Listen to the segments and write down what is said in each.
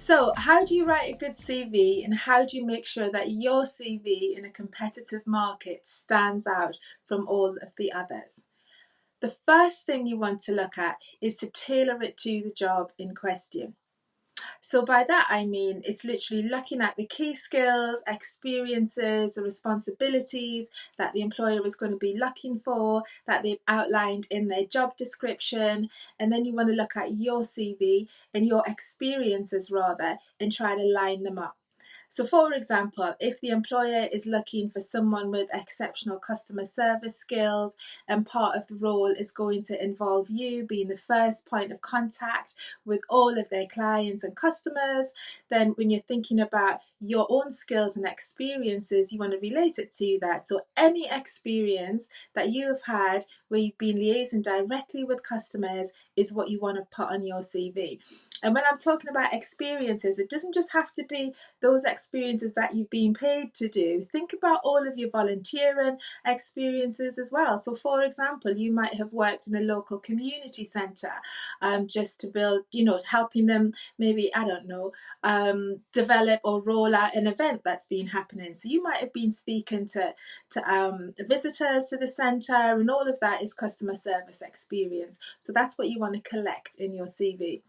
So, how do you write a good CV and how do you make sure that your CV in a competitive market stands out from all of the others? The first thing you want to look at is to tailor it to the job in question. So by that I mean it's literally looking at the key skills, experiences, the responsibilities that the employer is going to be looking for, that they've outlined in their job description, and then you want to look at your CV and your experiences rather and try to line them up. So, for example, if the employer is looking for someone with exceptional customer service skills and part of the role is going to involve you being the first point of contact with all of their clients and customers, then when you're thinking about your own skills and experiences, you want to relate it to that. So, any experience that you have had where you've been liaising directly with customers is what you want to put on your CV. And when I'm talking about experiences, it doesn't just have to be those experiences that you've been paid to do. Think about all of your volunteering experiences as well. So, for example, you might have worked in a local community centre just to build, helping them maybe, I don't know, develop or roll out an event that's been happening. So, you might have been speaking to visitors to the centre, and all of that is customer service experience. So, that's what you want to collect in your CV.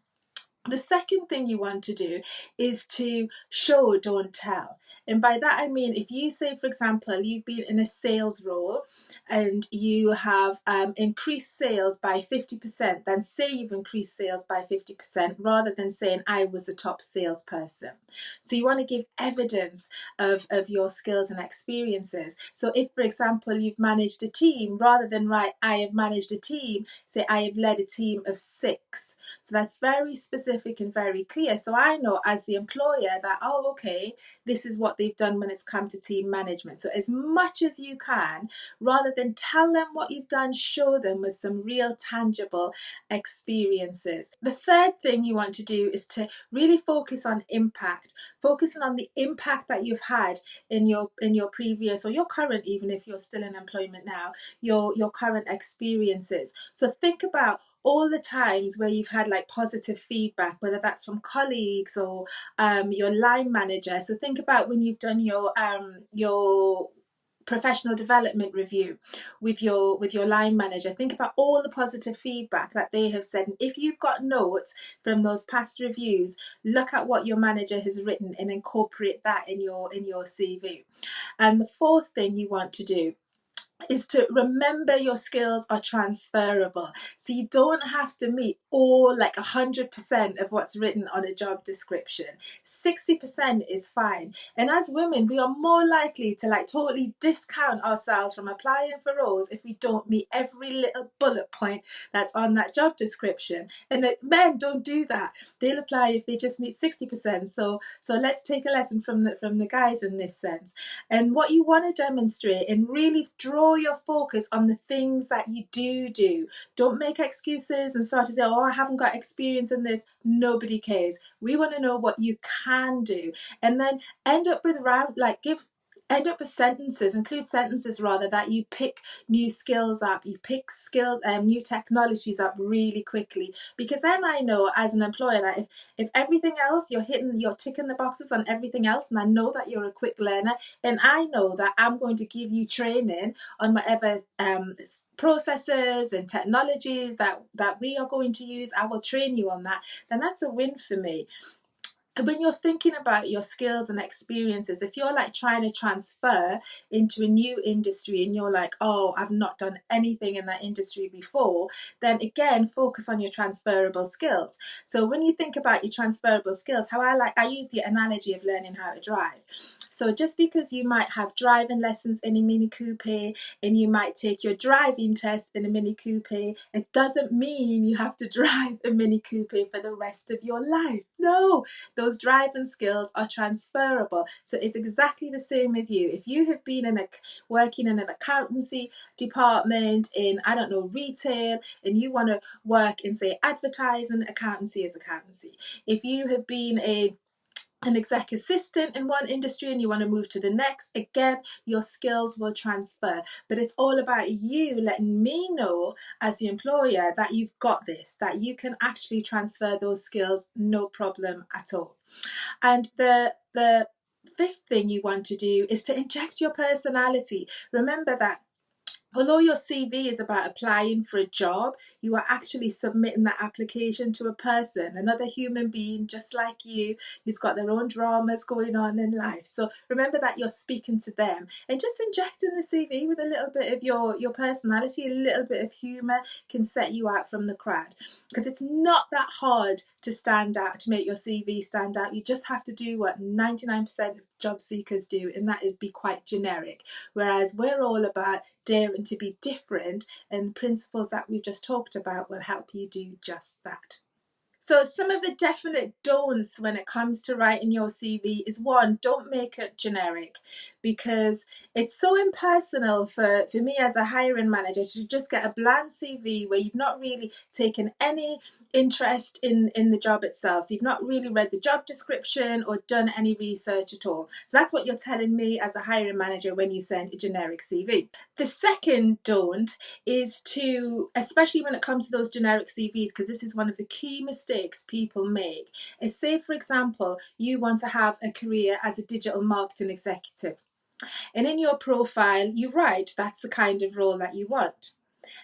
The second thing you want to do is to show, don't tell. And by that I mean, if you say, for example, you've been in a sales role and you have increased sales by 50%, then say you've increased sales by 50% rather than saying I was the top salesperson. So you want to give evidence of your skills and experiences. So if, for example, you've managed a team, rather than write I have managed a team, say I have led a team of 6. So that's very specific and very clear. So I know as the employer that, oh, okay, this is what they've done when it's come to team management. So as much as you can, rather than tell them what you've done, show them with some real tangible experiences. The third thing you want to do is to really focus on impact, focusing on the impact that you've had in your previous or your current, even if you're still in employment now, your current experiences. So think about all the times where you've had like positive feedback, whether that's from colleagues or your line manager. So think about when you've done your professional development review with your line manager. Think about all the positive feedback that they have said, and if you've got notes from those past reviews, look at what your manager has written and incorporate that in your CV. And the fourth thing you want to do is to remember your skills are transferable. So you don't have to meet all like 100% of what's written on a job description. 60% is fine. And as women, we are more likely to like totally discount ourselves from applying for roles if we don't meet every little bullet point that's on that job description. And that men don't do that. They'll apply if they just meet 60%. So let's take a lesson from the guys in this sense. And what you want to demonstrate and really draw your focus on the things that you do. Don't make excuses and start to say, oh, I haven't got experience in this. Nobody cares. We want to know what you can do. And then end up with sentences, include sentences rather, that you pick new skills up, you pick new technologies up really quickly. Because then I know as an employer that if everything else you're ticking the boxes on everything else, and I know that you're a quick learner, and I know that I'm going to give you training on whatever processes and technologies that we are going to use, I will train you on that, then that's a win for me. When you're thinking about your skills and experiences, if you're like trying to transfer into a new industry and you're like, oh, I've not done anything in that industry before, then again, focus on your transferable skills. So when you think about your transferable skills, I use the analogy of learning how to drive. So just because you might have driving lessons in a Mini Coupe and you might take your driving test in a Mini Coupe, it doesn't mean you have to drive a Mini Coupe for the rest of your life. No, those driving skills are transferable. So it's exactly the same with you. If you have been working in an accountancy department in, I don't know, retail, and you want to work in, say, advertising, accountancy is accountancy. If you have been a an exec assistant in one industry and you want to move to the next, again, your skills will transfer. But it's all about you letting me know as the employer that you've got this, that you can actually transfer those skills, no problem at all. And the fifth thing you want to do is to inject your personality. Remember that although your CV is about applying for a job, you are actually submitting that application to a person, another human being just like you, who's got their own dramas going on in life. So remember that you're speaking to them, and just injecting the CV with a little bit of your personality, a little bit of humour can set you out from the crowd. Because it's not that hard to stand out, to make your CV stand out. You just have to do what 99% of job seekers do, and that is be quite generic. Whereas we're all about daring to be different, and the principles that we've just talked about will help you do just that. So some of the definite don'ts when it comes to writing your CV is, one, don't make it generic, because it's so impersonal for me as a hiring manager to just get a bland CV where you've not really taken any interest in the job itself. So you've not really read the job description or done any research at all. So that's what you're telling me as a hiring manager when you send a generic CV. The second don't is to, especially when it comes to those generic CVs, because this is one of the key mistakes people make, is say, for example, you want to have a career as a digital marketing executive. And in your profile, you write that's the kind of role that you want.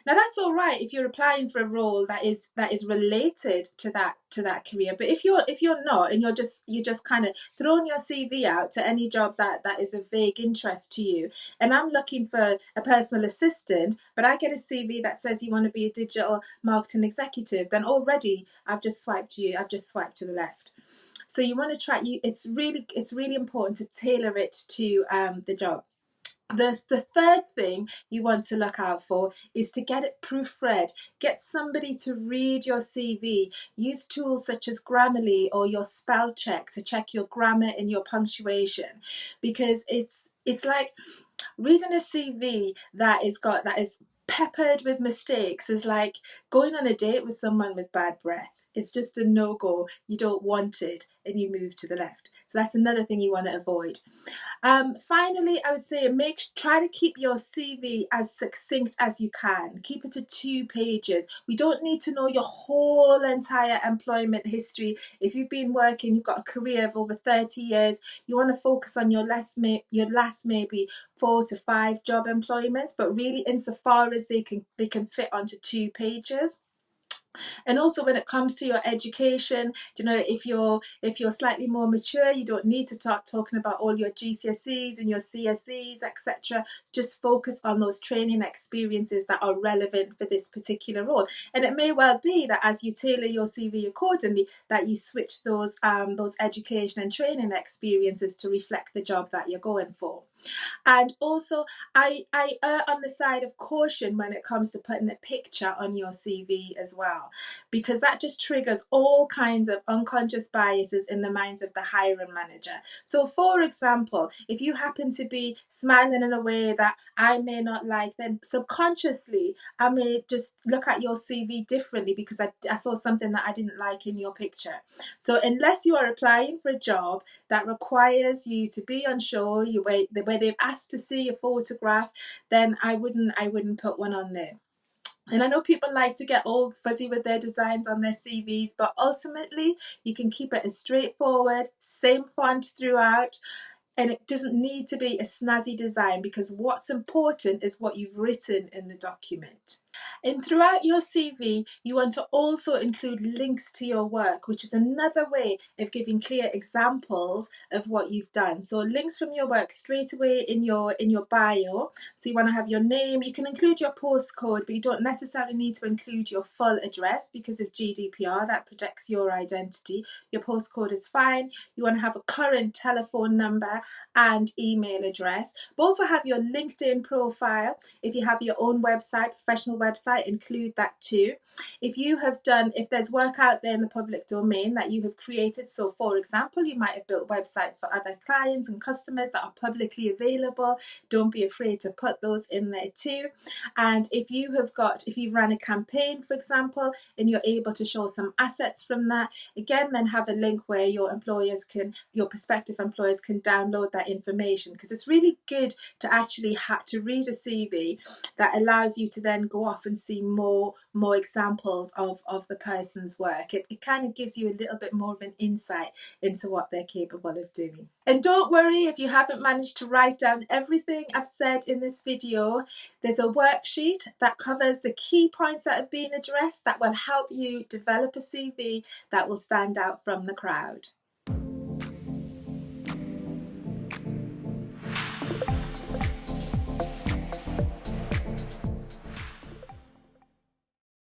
Now that's all right if you're applying for a role that is related to that career. But if you're not, and you're just kind of throwing your CV out to any job that is of vague interest to you, and I'm looking for a personal assistant, but I get a CV that says you want to be a digital marketing executive, then already I've just swiped to the left. So you want to try. It's really important to tailor it to the job. The third thing you want to look out for is to get it proofread. Get somebody to read your CV. Use tools such as Grammarly or your spell check to check your grammar and your punctuation, because it's like reading a CV that is peppered with mistakes is like going on a date with someone with bad breath. It's just a no-go. You don't want it, and you move to the left. So that's another thing you want to avoid. Finally, I would say try to keep your CV as succinct as you can. Keep it to 2 pages. We don't need to know your whole entire employment history. If you've been working, you've got a career of over 30 years, you want to focus on your last maybe 4 to 5 job employments, but really insofar as they can fit onto 2 pages. And also when it comes to your education, if you're slightly more mature, you don't need to start talking about all your GCSEs and your CSEs, etc. Just focus on those training experiences that are relevant for this particular role. And it may well be that as you tailor your CV accordingly, that you switch those education and training experiences to reflect the job that you're going for. And also, I err on the side of caution when it comes to putting a picture on your CV as well, because that just triggers all kinds of unconscious biases in the minds of the hiring manager. So, for example, if you happen to be smiling in a way that I may not like, then subconsciously I may just look at your CV differently because I saw something that I didn't like in your picture. So, unless you are applying for a job that requires you to be on show, where they've asked to see a photograph, then I wouldn't put one on there. And I know people like to get all fuzzy with their designs on their CVs, but ultimately you can keep it as straightforward, same font throughout, and it doesn't need to be a snazzy design, because what's important is what you've written in the document. And throughout your CV, you want to also include links to your work, which is another way of giving clear examples of what you've done. So links from your work straight away in your bio. So you want to have your name. You can include your postcode, but you don't necessarily need to include your full address because of GDPR. That protects your identity. Your postcode is fine. You want to have a current telephone number and email address, but also have your LinkedIn profile. If you have your own website, professional website, include that too. If there's work out there in the public domain that you have created, so for example, you might have built websites for other clients and customers that are publicly available, don't be afraid to put those in there too. And if you ran a campaign, for example, and you're able to show some assets from that, again, then have a link where your prospective employers can download that information, because it's really good to actually to read a CV that allows you to then go off and see more examples of the person's work. It kind of gives you a little bit more of an insight into what they're capable of doing. And don't worry if you haven't managed to write down everything I've said in this video. There's a worksheet that covers the key points that have been addressed that will help you develop a CV that will stand out from the crowd.